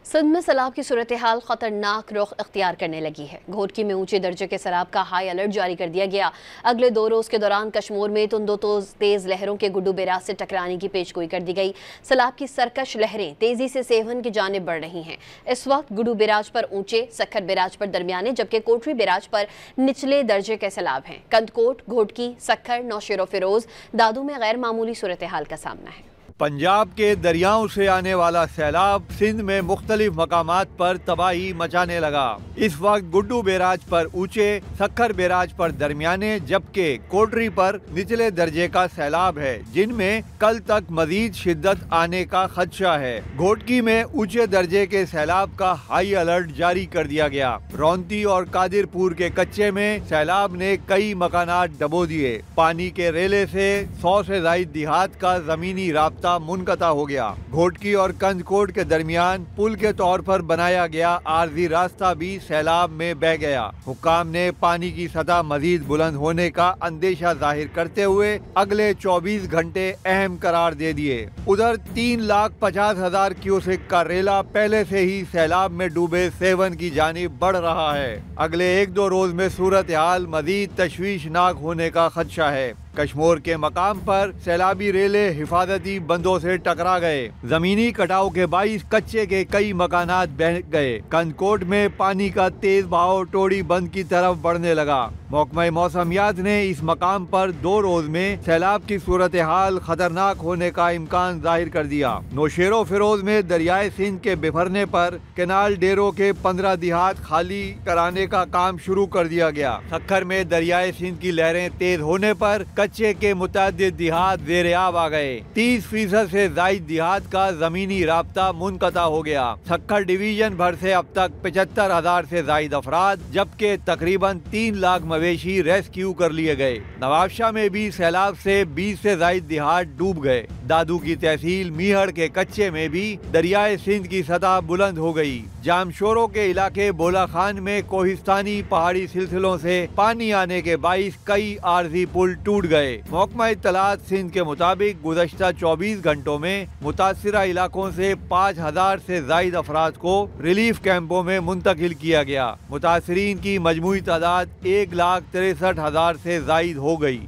سندھ میں سیلاب کی صورتحال خطرناک رخ اختیار کرنے لگی ہے۔ گھوٹکی میں اونچے درجے کے سیلاب کا ہائی الرٹ جاری کر دیا گیا۔ اگلے 2 روز کے دوران کشمور میں تند و تیز لہروں کے گڈو بیراج سے ٹکرانے کی پیشگوئی کر دی گئی۔ سیلاب کی سرکش لہریں تیزی سے سیون کی جانب بڑھ رہی ہیں۔ اس وقت گڈو بیراج پر اونچے، سکھر بیراج پر درمیانے جبکہ کوٹری بیراج پر نچلے درجے کے سیلاب ہیں۔ کندکوٹ، گھوٹکی، سکھر، نوشیر و فیروز، دادو میں غیر معمولی صورتحال کا سامنا ہے۔ پنجاب کے دریاؤں سے آنے والا سیلاب سندھ میں مختلف مقامات پر تباہی مچانے لگا۔ اس وقت گڈو بیراج پر اونچے، سکھر بیراج پر درمیانے جبکہ کوٹری پر نچلے درجے کا سیلاب ہے، جن میں کل تک مزید شدت آنے کا خدشہ ہے۔ گھوٹکی میں اونچے درجے کے سیلاب کا ہائی الرٹ جاری کر دیا گیا۔ رونتی اور قادر پور کے کچے میں سیلاب نے کئی مکانات ڈبو دیے۔ پانی کے ریلے سے 100 سے زائد دیہات کا زمینی رابطہ منقطع ہو گیا۔ گھوٹکی اور کندکوٹ کے درمیان پل کے طور پر بنایا گیا عارضی راستہ بھی سیلاب میں بہہ گیا۔ حکام نے پانی کی سطح مزید بلند ہونے کا اندیشہ ظاہر کرتے ہوئے اگلے 24 گھنٹے اہم قرار دے دیے۔ ادھر 3,50,000 کیوسک کا ریلا پہلے سے ہی سیلاب میں ڈوبے سیون کی جانب بڑھ رہا ہے۔ اگلے 1-2 روز میں صورتحال مزید تشویشناک ہونے کا خدشہ ہے۔ کشمور کے مقام پر سیلابی ریلے حفاظتی بندوں سے ٹکرا گئے۔ زمینی کٹاؤ کے باعث کچے کے کئی مکانات بہہ گئے۔ کندکوٹ میں پانی کا تیز بہاؤ ٹوڑی بند کی طرف بڑھنے لگا۔ محکمہ موسمیات نے اس مقام پر 2 روز میں سیلاب کی صورتحال خطرناک ہونے کا امکان ظاہر کر دیا۔ نوشیر و فیروز میں دریائے سندھ کے بفرنے پر کینال ڈیروں کے 15 دیہات خالی کرانے کا کام شروع کر دیا گیا۔ سکھر میں دریائے سندھ کی لہریں تیز ہونے پر کچے کے متعدد دیہات زیر آب آ گئے۔ 30% سے زائد دیہات کا زمینی رابطہ منقطع ہو گیا۔ سکھر ڈویژن بھر سے اب تک 75,000 سے زائد افراد جبکہ تقریباً 3 لاکھ مویشی ریسکیو کر لیے گئے۔ نواب شاہ میں بھی سیلاب سے 20 سے زائد دیہات ڈوب گئے۔ دادو کی تحصیل میہڑ کے کچے میں بھی دریائے سندھ کی سطح بلند ہو گئی۔ جامشورو کے علاقے بولا خان میں کوہستانی پہاڑی سلسلوں سے پانی آنے کے باعث کئی عارضی پل ٹوٹ گئے۔ محکمہ اطلاعات سندھ کے مطابق گزشتہ 24 گھنٹوں میں متاثرہ علاقوں سے 5,000 سے زائد افراد کو ریلیف کیمپوں میں منتقل کیا گیا۔ متاثرین کی مجموعی تعداد 1,63,000 سے زائد ہو گئی۔